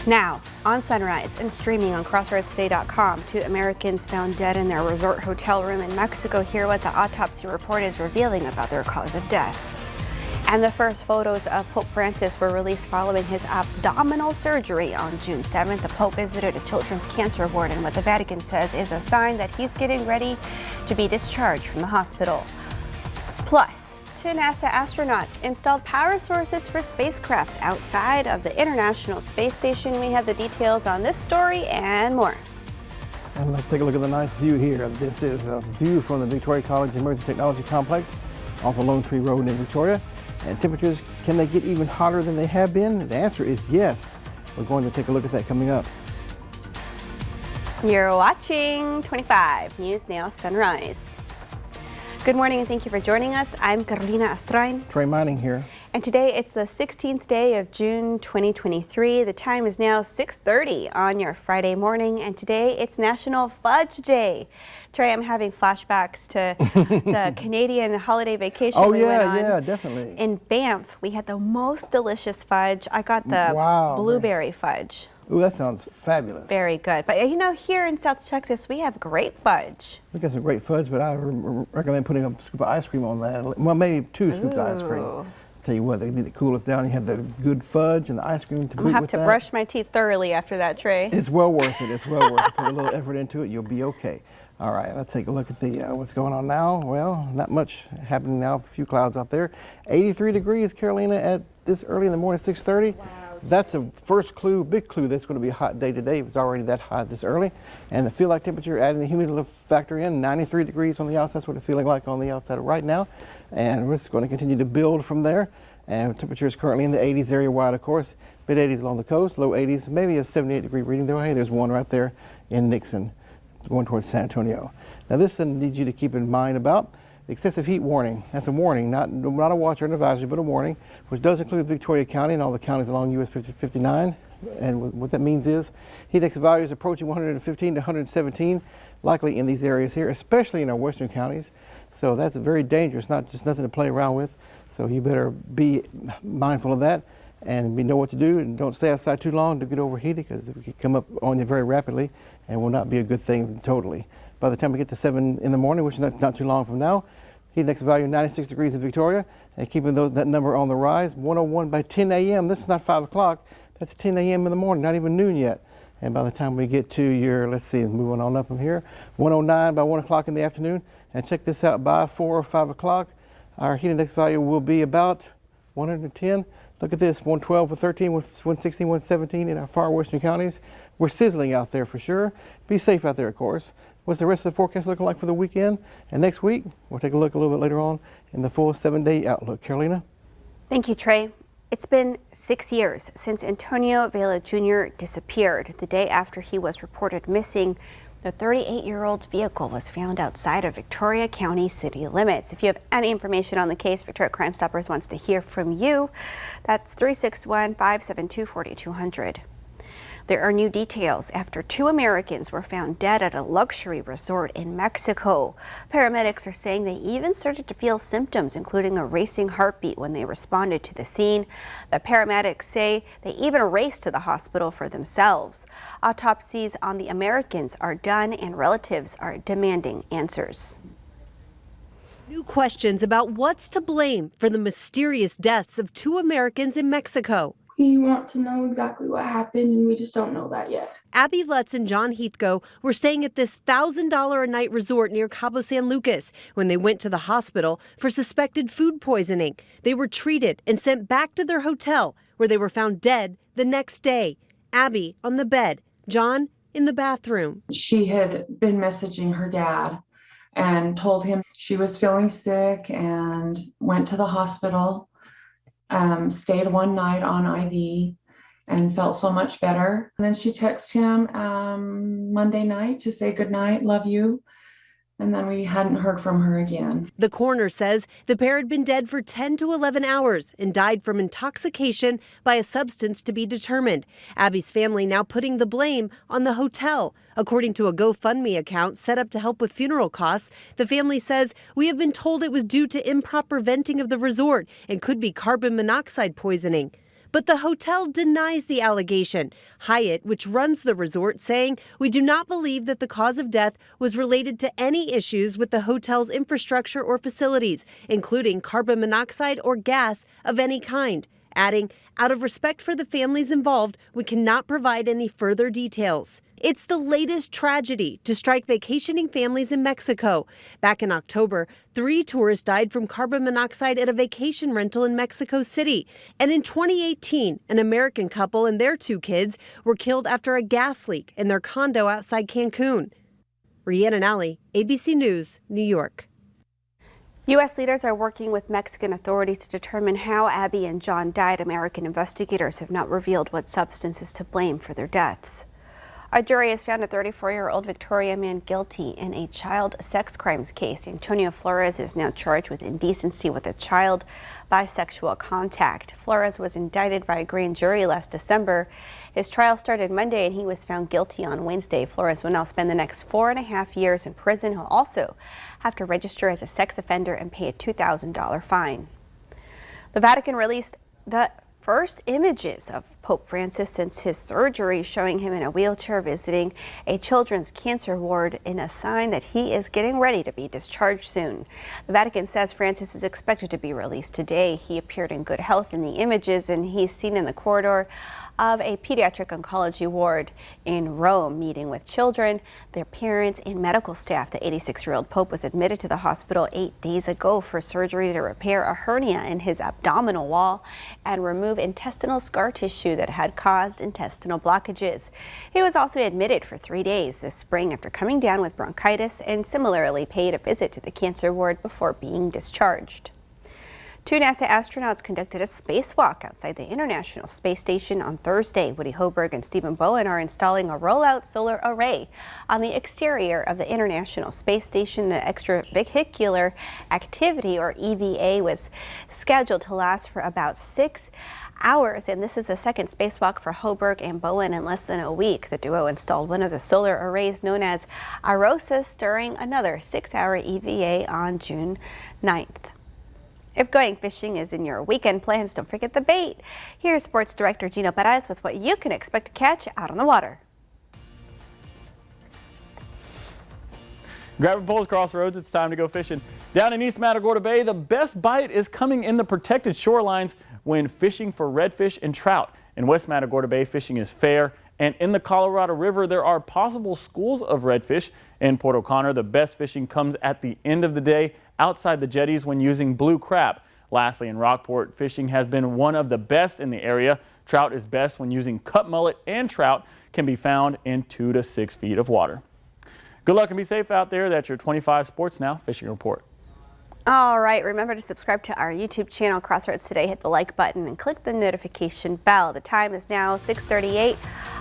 Now, on Sunrise and streaming on CrossroadsToday.com, 2 Americans found dead in their resort hotel room in Mexico. Hear what the autopsy report is revealing about their cause of death. And the first photos of Pope Francis were released following his abdominal surgery on June 7th. The Pope visited a children's cancer ward in what the Vatican says is a sign that he's getting ready to be discharged from the hospital. Plus, 2 NASA astronauts installed power sources for spacecrafts outside of the International Space Station. We have the details on this story and more. And let's take a look at the nice view here. This is a view from the Victoria College Emerging Technology Complex off of Lone Tree Road in Victoria. And temperatures, can they get even hotter than they have been? The answer is yes. We're going to take a look at that coming up. You're watching 25 News Now Sunrise. Good morning and thank you for joining us. I'm Carolina Astrain. Trey Mining here. And today it's the 16th day of June 2023. The time is now 6:30 on your Friday morning, and today it's National Fudge Day. Trey, I'm having flashbacks to the Canadian holiday vacation we went on. Yeah, definitely. In Banff, we had the most delicious fudge. I got the blueberry fudge. Ooh, that sounds fabulous. Very good. But you know, here in South Texas, we have great fudge. We got some great fudge, but I recommend putting a scoop of ice cream on that. Well, maybe 2 scoops of ice cream. Tell you what, they need to cool us down. You have the good fudge and the ice cream to boot with that. I'm going to have to brush my teeth thoroughly after that, Trey. It's well worth it. It's well worth it. Put a little effort into it, you'll be okay. All right, let's take a look at the what's going on now. Well, not much happening now. A few clouds out there. 83 degrees, Carolina, at this early in the morning, 6:30. Wow. That's a first clue, big clue. That's going to be a hot day today. It's already that hot this early. And the feel like temperature, adding the humidity factor in, 93 degrees on the outside. That's what it's feeling like on the outside right now. And we're just going to continue to build from there. And temperature is currently in the 80s area wide, of course. Mid 80s along the coast, low 80s, maybe a 78-degree reading there. Hey, there's one right there in Nixon, going towards San Antonio. Now this I need you to keep in mind about excessive heat warning. That's a warning, not a watch or an advisory, but a warning, which does include Victoria County and all the counties along US 59. And what that means is heat index values approaching 115 to 117, likely in these areas here, especially in our western counties. So that's very dangerous, not just nothing to play around with. So you better be mindful of that and know what to do, and don't stay outside too long to get overheated, because it can come up on you very rapidly and will not be a good thing totally. By the time we get to 7 in the morning, which is not too long from now, heat index value 96 degrees in Victoria, and keeping that number on the rise. 101 by 10 a.m. This is not 5 o'clock. That's 10 a.m. in the morning, not even noon yet. And by the time we get to your, let's see, moving on up from here, 109 by 1 o'clock in the afternoon. And check this out, by 4 or 5 o'clock, our heat index value will be about 110. Look at this, 112 for 13, 116, 117 in our far western counties. We're sizzling out there for sure. Be safe out there, of course. What's the rest of the forecast looking like for the weekend? And next week, we'll take a look a little bit later on in the full 7-day outlook. Carolina? Thank you, Trey. It's been 6 years since Antonio Vela Jr. disappeared. The day after he was reported missing, the 38-year-old's vehicle was found outside of Victoria County city limits. If you have any information on the case, Victoria Crime Stoppers wants to hear from you. That's 361-572-4200. There are new details after 2 Americans were found dead at a luxury resort in Mexico. Paramedics are saying they even started to feel symptoms, including a racing heartbeat, when they responded to the scene. The paramedics say they even raced to the hospital for themselves. Autopsies on the Americans are done, and relatives are demanding answers. New questions about what's to blame for the mysterious deaths of 2 Americans in Mexico. We want to know exactly what happened, and we just don't know that yet. Abby Lutz and John Heathco were staying at this $1,000 a night resort near Cabo San Lucas when they went to the hospital for suspected food poisoning. They were treated and sent back to their hotel, where they were found dead the next day. Abby on the bed, John in the bathroom. She had been messaging her dad and told him she was feeling sick and went to the hospital. Stayed one night on IV and felt so much better. And then she texted him Monday night to say goodnight, love you. And then we hadn't heard from her again. The coroner says the pair had been dead for 10 to 11 hours and died from intoxication by a substance to be determined. Abby's family now putting the blame on the hotel. According to a GoFundMe account set up to help with funeral costs, the family says, "We have been told it was due to improper venting of the resort and could be carbon monoxide poisoning." But the hotel denies the allegation. Hyatt, which runs the resort, saying, "We do not believe that the cause of death was related to any issues with the hotel's infrastructure or facilities, including carbon monoxide or gas of any kind," adding, "Out of respect for the families involved, we cannot provide any further details." It's the latest tragedy to strike vacationing families in Mexico. Back in October, 3 tourists died from carbon monoxide at a vacation rental in Mexico City. And in 2018, an American couple and their 2 kids were killed after a gas leak in their condo outside Cancun. Rhiannon Alley, ABC News, New York. U.S. leaders are working with Mexican authorities to determine how Abby and John died. American investigators have not revealed what substance is to blame for their deaths. A jury has found a 34-year-old Victoria man guilty in a child sex crimes case. Antonio Flores is now charged with indecency with a child by sexual contact. Flores was indicted by a grand jury last December. His trial started Monday and he was found guilty on Wednesday. Flores will now spend the next 4.5 years in prison. He'll also have to register as a sex offender and pay a $2,000 fine. The Vatican released the first images of Pope Francis since his surgery, showing him in a wheelchair visiting a children's cancer ward in a sign that he is getting ready to be discharged soon. The Vatican says Francis is expected to be released today. He appeared in good health in the images, and he's seen in the corridor of a pediatric oncology ward in Rome, meeting with children, their parents, and medical staff. The 86-year-old Pope was admitted to the hospital 8 days ago for surgery to repair a hernia in his abdominal wall and remove intestinal scar tissue that had caused intestinal blockages. He was also admitted for 3 days this spring after coming down with bronchitis, and similarly paid a visit to the cancer ward before being discharged. 2 NASA astronauts conducted a spacewalk outside the International Space Station on Thursday. Woody Hoberg and Stephen Bowen are installing a rollout solar array on the exterior of the International Space Station. The extravehicular activity, or EVA, was scheduled to last for about 6 hours, and this is the second spacewalk for Hoberg and Bowen in less than a week. The duo installed one of the solar arrays known as Arosis during another 6-hour EVA on June 9th. If going fishing is in your weekend plans, don't forget the bait. Here's Sports Director Gino Perez with what you can expect to catch out on the water. Grab your poles, Crossroads, it's time to go fishing. Down in East Matagorda Bay, the best bite is coming in the protected shorelines when fishing for redfish and trout. In West Matagorda Bay, fishing is fair, and in the Colorado River, there are possible schools of redfish. In Port O'Connor, the best fishing comes at the end of the day outside the jetties when using blue crab. Lastly, in Rockport, fishing has been one of the best in the area. Trout is best when using cut mullet, and trout can be found in 2 to 6 feet of water. Good luck and be safe out there. That's your 25 Sports Now Fishing Report. All right, remember to subscribe to our YouTube channel, Crossroads Today. Hit the like button and click the notification bell. The time is now 6:38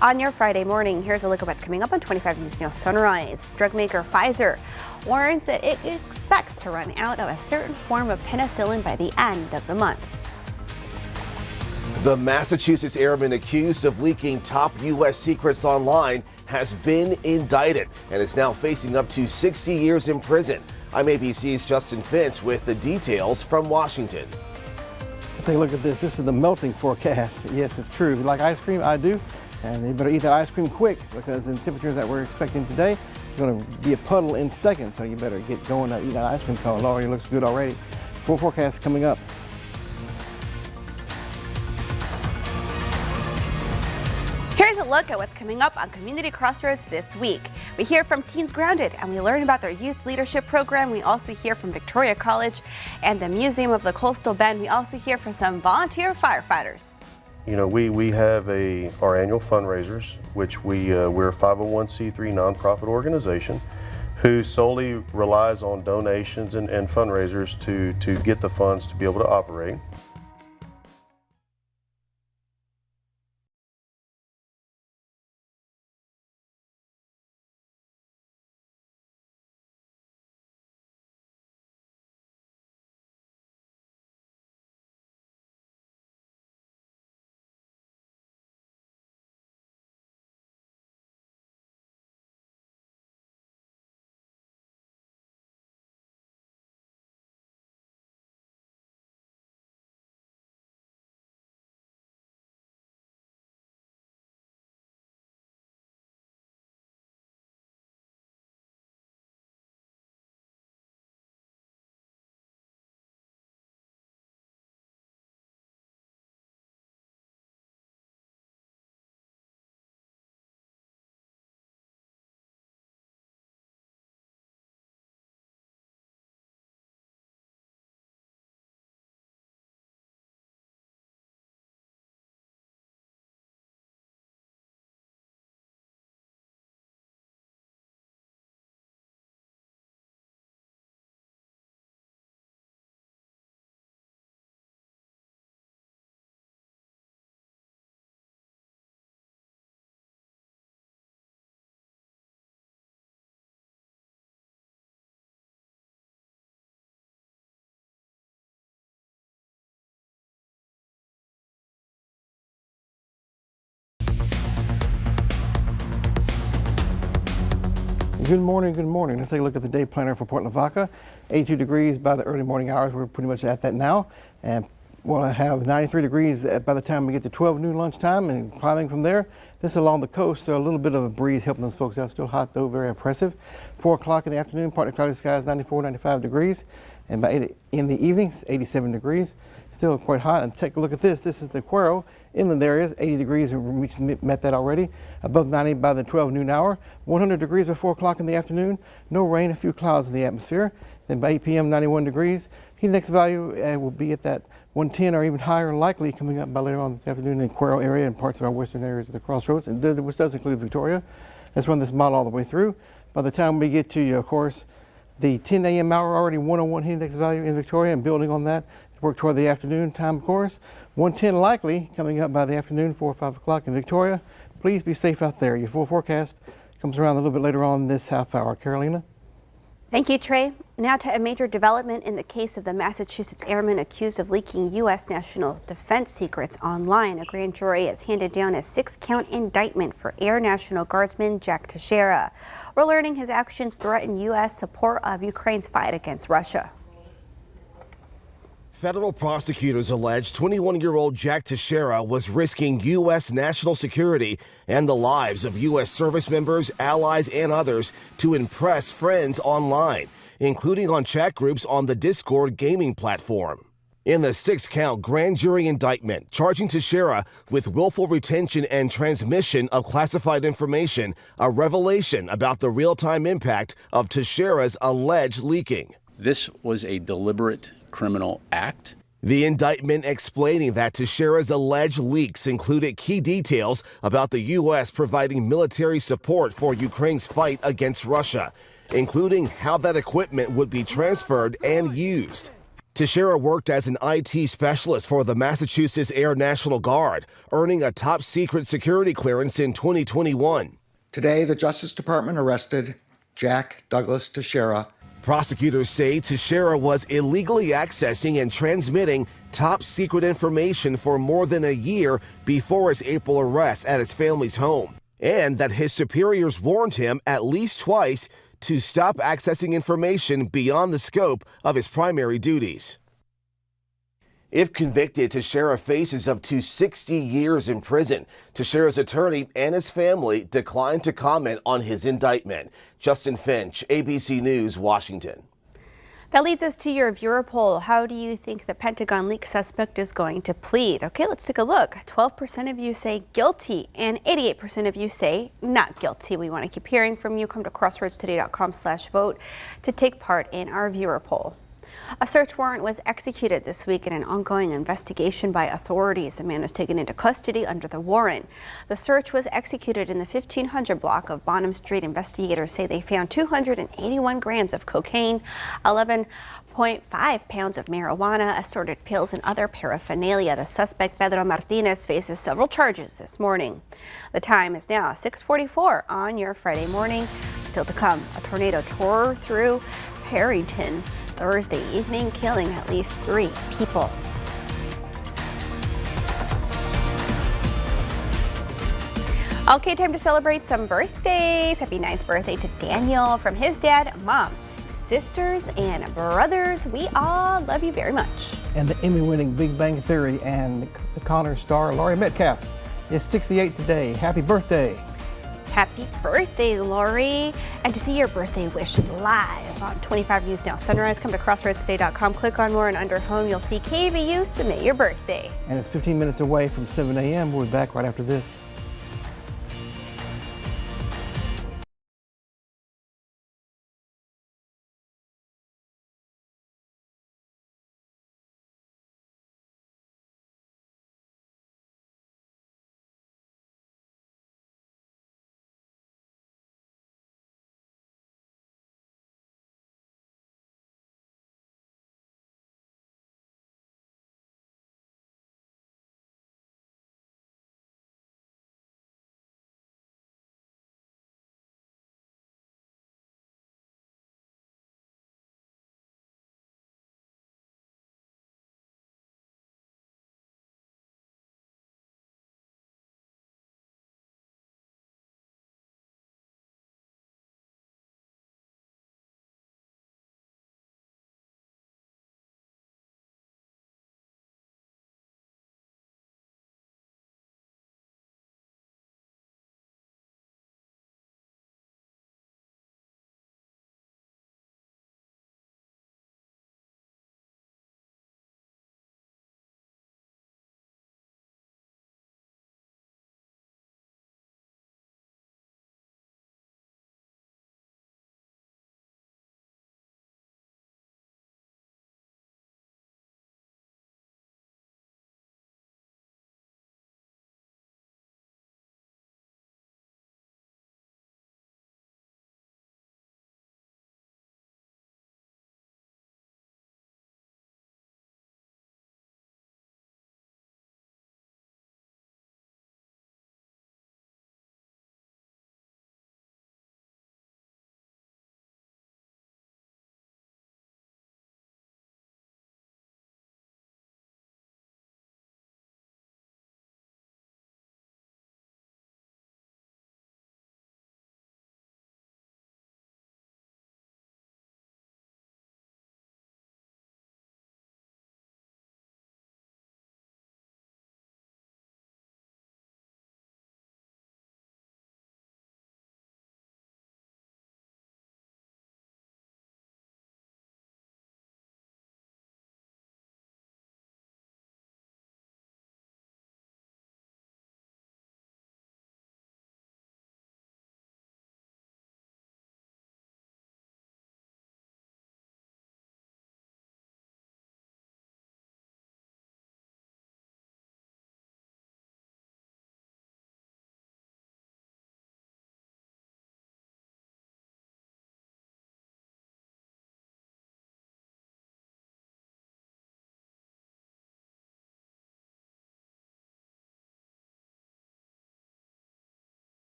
on your Friday morning. Here's a look at what's coming up on 25 News Now Sunrise. Drug maker Pfizer warns that it expects to run out of a certain form of penicillin by the end of the month. The Massachusetts airman accused of leaking top U.S. secrets online has been indicted and is now facing up to 60 years in prison. I'm ABC's Justin Finch with the details from Washington. Take a look at this. This is the melting forecast. Yes, it's true. If you like ice cream, I do. And you better eat that ice cream quick, because the temperatures that we're expecting today, it's going to be a puddle in seconds. So you better get going and eat that ice cream cone. It already looks good already. Full forecast coming up. Here's a look at what's coming up on Community Crossroads this week. We hear from Teens Grounded, and we learn about their youth leadership program. We also hear from Victoria College and the Museum of the Coastal Bend. We also hear from some volunteer firefighters. You know, we have our annual fundraisers, which we're a 501c3 nonprofit organization who solely relies on donations and fundraisers to get the funds to be able to operate. Good morning, good morning. Let's take a look at the day planner for Port Lavaca. 82 degrees by the early morning hours. We're pretty much at that now. And we'll have 93 degrees by the time we get to 12 noon lunchtime and climbing from there. This is along the coast, so a little bit of a breeze helping those folks out. Still hot though, very oppressive. 4 o'clock in the afternoon, partly cloudy skies, 94, 95 degrees. And by 8 in the evenings, 87 degrees. Still quite hot. And take a look at this. This is the Cuero inland areas, 80 degrees. We met that already. Above 90 by the 12 noon hour. 100 degrees by 4 o'clock in the afternoon. No rain, a few clouds in the atmosphere. Then by 8 p.m., 91 degrees. Heat index value will be at that 110 or even higher, likely coming up by later on this afternoon in the Cuero area and parts of our western areas of the crossroads, and which does include Victoria. Let's run this model all the way through. By the time we get to, of course, the 10 a.m. hour, already 101 heat index value in Victoria, and building on that, work toward the afternoon time, of course. 110 likely coming up by the afternoon, 4 or 5 o'clock in Victoria. Please be safe out there. Your full forecast comes around a little bit later on this half hour. Carolina? Thank you, Trey. Now to a major development in the case of the Massachusetts airman accused of leaking U.S. national defense secrets online. A grand jury has handed down a 6-count indictment for Air National Guardsman Jack Teixeira. We're learning his actions threaten U.S. support of Ukraine's fight against Russia. Federal prosecutors allege 21-year-old Jack Teixeira was risking U.S. national security and the lives of U.S. service members, allies, and others to impress friends online, including on chat groups on the Discord gaming platform. In the 6-count grand jury indictment charging Teixeira with willful retention and transmission of classified information, a revelation about the real-time impact of Teixeira's alleged leaking. This was a deliberate criminal act. The indictment explaining that Teixeira's alleged leaks included key details about the U.S. providing military support for Ukraine's fight against Russia, including how that equipment would be transferred and used. Teixeira worked as an IT specialist for the Massachusetts Air National Guard, earning a top-secret security clearance in 2021. Today, the Justice Department arrested Jack Douglas Teixeira. Prosecutors say Teixeira was illegally accessing and transmitting top-secret information for more than a year before his April arrest at his family's home, and that his superiors warned him at least twice to stop accessing information beyond the scope of his primary duties. If convicted, Teixeira faces up to 60 years in prison. Teixeira's attorney and his family declined to comment on his indictment. Justin Finch, ABC News, Washington. That leads us to your viewer poll. How do you think the Pentagon leak suspect is going to plead? Okay, let's take a look. 12% of you say guilty and 88% of you say not guilty. We want to keep hearing from you. Come to crossroadstoday.com/vote to take part in our viewer poll. A search warrant was executed this week in an ongoing investigation by authorities. A man was taken into custody under the warrant. The search was executed in the 1500 block of Bonham Street. Investigators say they found 281 grams of cocaine, 11.5 pounds of marijuana, assorted pills, and other paraphernalia. The suspect, Pedro Martinez, faces several charges this morning. The time is now 6:44 on your Friday morning. Still to come, a tornado tore through Harrington Thursday evening, killing at least 3 people. Okay, time to celebrate some birthdays. Happy 9th birthday to Daniel from his dad, mom, sisters, and brothers. We all love you very much. And the Emmy-winning Big Bang Theory and the Connor star Laurie Metcalf is 68 today. Happy birthday. Happy birthday, Lori. And to see your birthday wish live on 25 News Now Sunrise, come to crossroadstoday.com, click on more, and under home you'll see KVU submit your birthday. And it's 15 minutes away from 7 a.m. We'll be back right after this.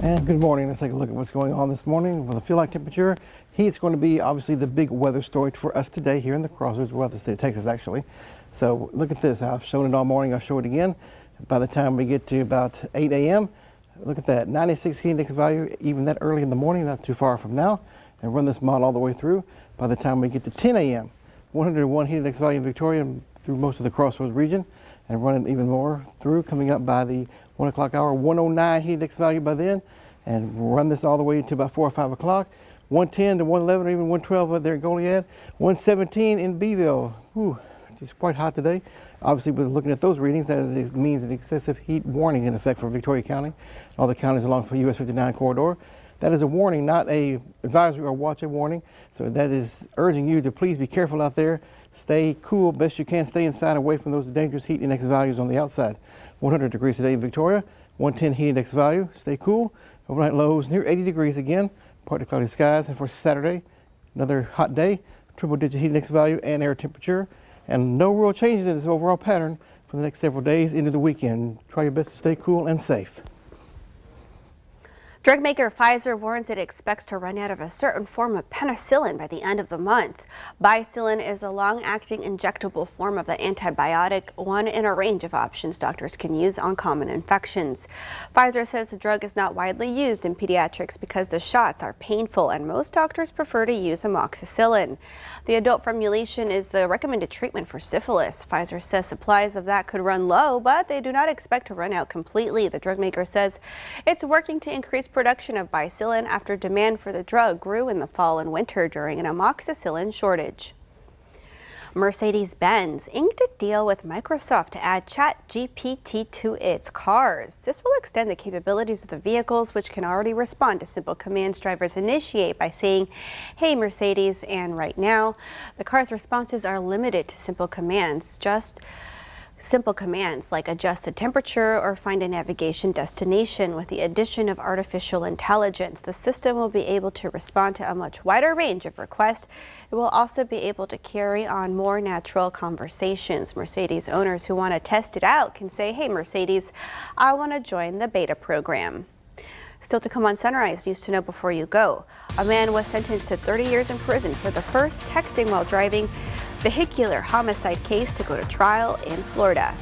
And good morning. Let's take a look at what's going on this morning with the feel like temperature. Heat's going to be obviously the big weather story for us today here in the Crossroads, well, the state of Texas actually. So look at this. I've shown it all morning. I'll show it again. By the time we get to about 8 a.m., look at that. 96 heat index value, even that early in the morning, not too far from now. And run this model all the way through. By the time we get to 10 a.m., 101 heat index value in Victoria and through most of the Crossroads region. And run it even more through, coming up by the 1 o'clock hour, 109 heat index value by then. And run this all the way to about 4 or 5 o'clock. 110 to 111 or even 112 there in Goliad. 117 in Beeville. Whew, just quite hot today. Obviously, with looking at those readings, that means an excessive heat warning in effect for Victoria County, all the counties along the US 59 corridor. That is a warning, not a advisory or watch a warning. So that is urging you to please be careful out there. Stay cool best you can. Stay inside, away from those dangerous heat index values on the outside. 100 degrees today in Victoria, 110 heat index value. Stay cool. Overnight lows near 80 degrees again. Partly cloudy skies. And for Saturday, another hot day. Triple-digit heat index value and air temperature. And no real changes in this overall pattern for the next several days into the weekend. Try your best to stay cool and safe. Drug maker Pfizer warns it expects to run out of a certain form of penicillin by the end of the month. Bicillin is a long-acting injectable form of the antibiotic, one in a range of options doctors can use on common infections. Pfizer says the drug is not widely used in pediatrics because the shots are painful and most doctors prefer to use amoxicillin. The adult formulation is the recommended treatment for syphilis. Pfizer says supplies of that could run low, but they do not expect to run out completely. The drug maker says it's working to increase production of Bicillin after demand for the drug grew in the fall and winter during an amoxicillin shortage. Mercedes-Benz inked a deal with Microsoft to add ChatGPT to its cars. This will extend the capabilities of the vehicles, which can already respond to simple commands drivers initiate by saying, "Hey Mercedes," and right now, the car's responses are limited to simple commands, just simple commands like adjust the temperature or find a navigation destination. With the addition of artificial intelligence, the system will be able to respond to a much wider range of requests. It will also be able to carry on more natural conversations. Mercedes owners who want to test it out can say, "Hey Mercedes, I want to join the beta program." Still to come on Sunrise News to know before you go. A man was sentenced to 30 years in prison for the first texting while driving vehicular homicide case to go to trial in Florida.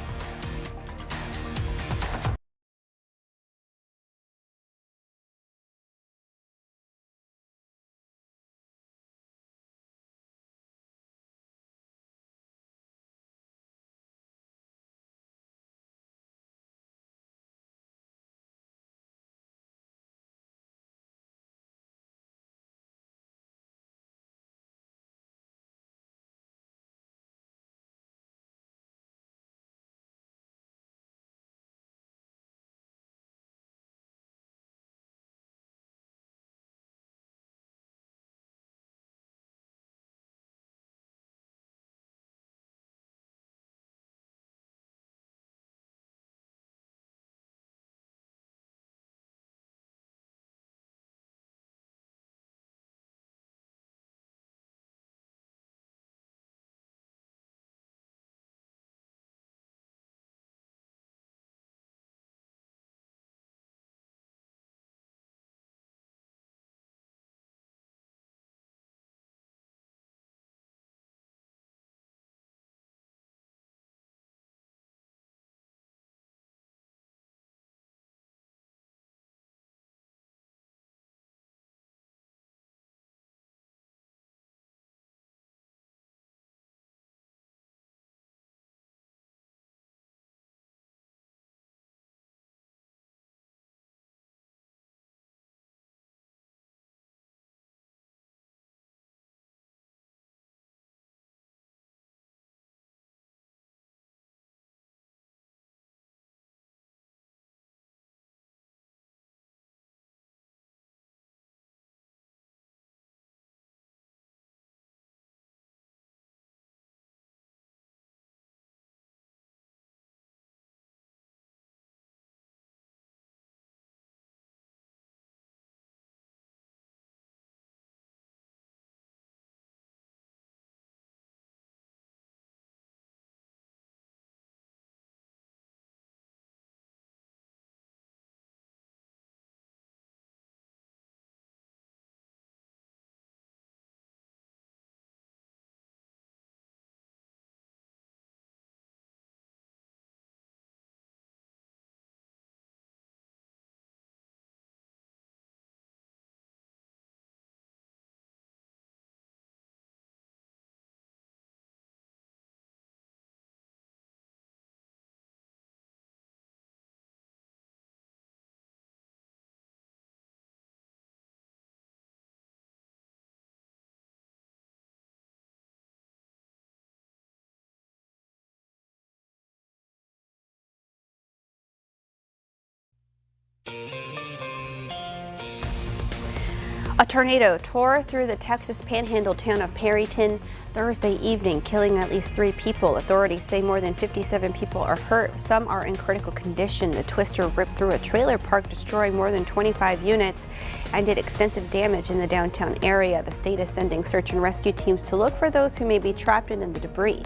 A tornado tore through the Texas Panhandle town of Perryton Thursday evening, killing at least 3 people. Authorities say more than 57 people are hurt. Some are in critical condition. The twister ripped through a trailer park, destroying more than 25 units and did extensive damage in the downtown area. The state is sending search and rescue teams to look for those who may be trapped in the debris.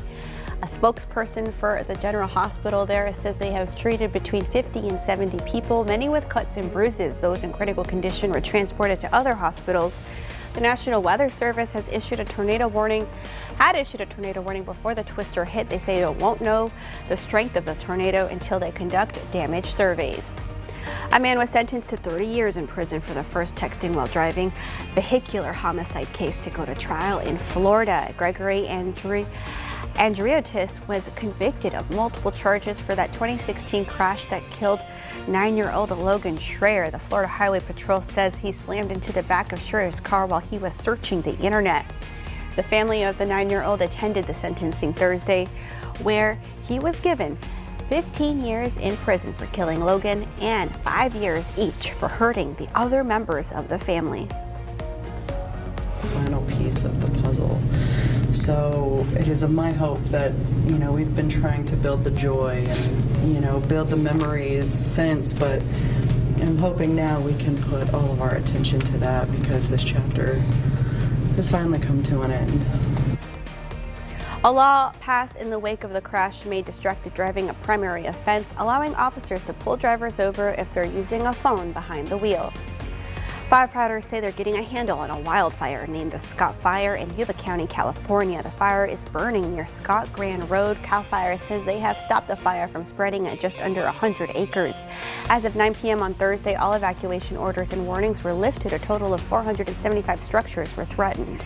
A spokesperson for the General Hospital there says they have treated between 50 and 70 people, many with cuts and bruises. Those in critical condition were transported to other hospitals. The National Weather Service has issued a tornado warning, before the twister hit. They say they won't know the strength of the tornado until they conduct damage surveys. A man was sentenced to 30 years in prison for the first texting while driving vehicular homicide case to go to trial in Florida. Gregory Andriotis was convicted of multiple charges for that 2016 crash that killed 9-year-old Logan Schreier. The Florida Highway Patrol says he slammed into the back of Schreier's car while he was searching the internet. The family of the 9-year-old attended the sentencing Thursday, where he was given 15 years in prison for killing Logan and 5 years each for hurting the other members of the family. Final piece of the puzzle. So it is of my hope that, we've been trying to build the joy and, build the memories since, but I'm hoping now we can put all of our attention to that because this chapter has finally come to an end. A law passed in the wake of the crash made distracted driving a primary offense, allowing officers to pull drivers over if they're using a phone behind the wheel. Firefighters say they're getting a handle on a wildfire named the Scott Fire in Yuba County, California. The fire is burning near Scott Grand Road. CAL FIRE says they have stopped the fire from spreading at just under 100 acres. As of 9 p.m. on Thursday, all evacuation orders and warnings were lifted. A total of 475 structures were threatened.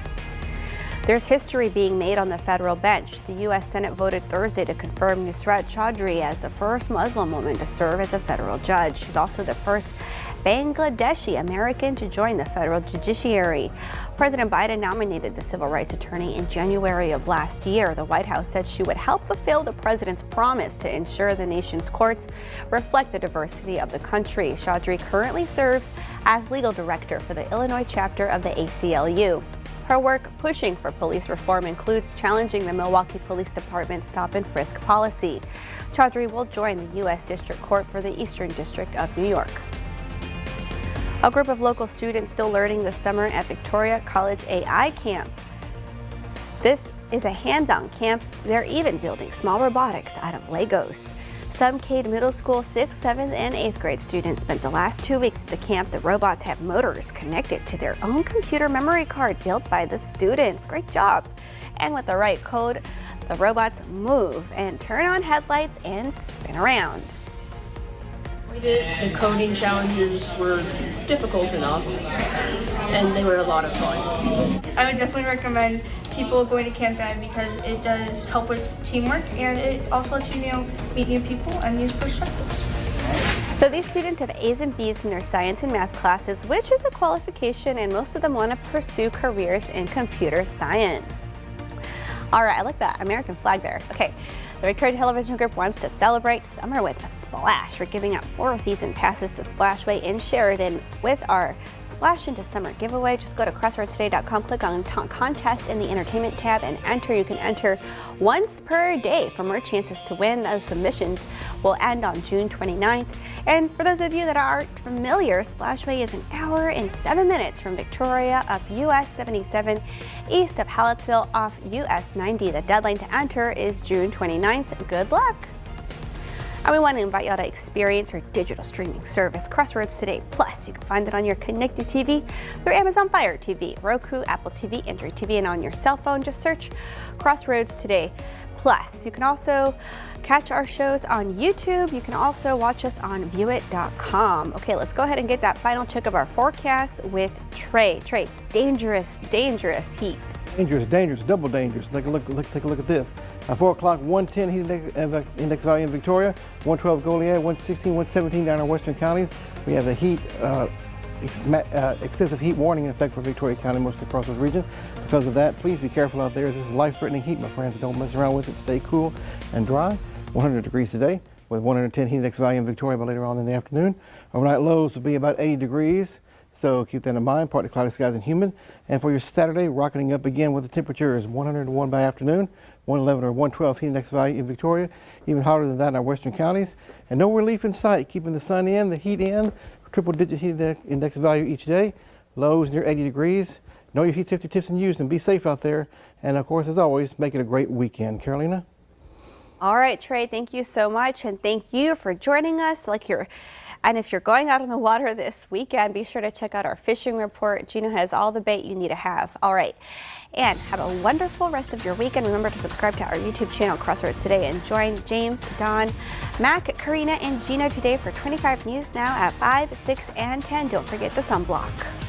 There's history being made on the federal bench. The U.S. Senate voted Thursday to confirm Nusrat Chaudhry as the first Muslim woman to serve as a federal judge. She's also the first Bangladeshi American to join the federal judiciary. President Biden nominated the civil rights attorney in January of last year. The White House said she would help fulfill the president's promise to ensure the nation's courts reflect the diversity of the country. Chaudhry currently serves as legal director for the Illinois chapter of the ACLU. Her work pushing for police reform includes challenging the Milwaukee Police Department's stop and frisk policy. Chaudhry will join the U.S. District Court for the Eastern District of New York. A group of local students still learning this summer at Victoria College AI Camp. This is a hands-on camp. They're even building small robotics out of Legos. Some Cade Middle School 6th, 7th, and 8th grade students spent the last 2 weeks at the camp. The robots have motors connected to their own computer memory card built by the students. Great job. And with the right code, the robots move and turn on headlights and spin around. We did. The coding challenges were difficult enough, and they were a lot of fun. I would definitely recommend people going to Camp Ed because it does help with teamwork, and it also lets you, meet new people and use perspectives. So these students have A's and B's in their science and math classes, which is a qualification, and most of them want to pursue careers in computer science. All right, I like that American flag there. Okay. The Victoria Television Group wants to celebrate summer with a splash. We're giving out 4 season passes to Splashway in Sheridan with our Splash into Summer giveaway. Just go to crossroadstoday.com, click on contest in the entertainment tab and enter. You can enter once per day for more chances to win. Those submissions will end on June 29th. And for those of you that aren't familiar, Splashway is an hour and 7 minutes from Victoria up US 77 east of Hallettsville off US 90. The deadline to enter is June 29th. Good luck. And we want to invite y'all to experience our digital streaming service, Crossroads Today Plus. You can find it on your connected TV through Amazon Fire TV, Roku, Apple TV, Android TV, and on your cell phone. Just search Crossroads Today Plus. You can also catch our shows on YouTube. You can also watch us on viewit.com. Okay, let's go ahead and get that final check of our forecast with Trey. Trey, dangerous heat. Dangerous, double dangerous. Take a look at this. At 4 o'clock, 110 heat index value in Victoria, 112 Goliad, 116, 117 down in western counties. We have the heat, excessive heat warning in effect for Victoria County, most of the Crossroads region. Because of that, please be careful out there. This is life-threatening heat, my friends. Don't mess around with it. Stay cool and dry. 100 degrees today. with 110 heat index value in Victoria by later on in the afternoon. Overnight lows will be about 80 degrees. So keep that in mind, partly cloudy skies and humid. And for your Saturday, rocketing up again with the temperatures 101 by afternoon, 111 or 112 heat index value in Victoria, even hotter than that in our western counties. And no relief in sight, keeping the sun in, the heat in, triple digit heat index value each day, lows near 80 degrees. Know your heat safety tips and use them. Be safe out there. And of course, as always, make it a great weekend. Carolina? All right, Trey, thank you so much. And thank you for joining us. And if you're going out on the water this weekend, be sure to check out our fishing report. Gino has all the bait you need to have. All right. And have a wonderful rest of your weekend. Remember to subscribe to our YouTube channel, Crossroads Today, and join James, Don, Mac, Karina, and Gino today for 25 News Now at 5, 6, and 10. Don't forget the sunblock.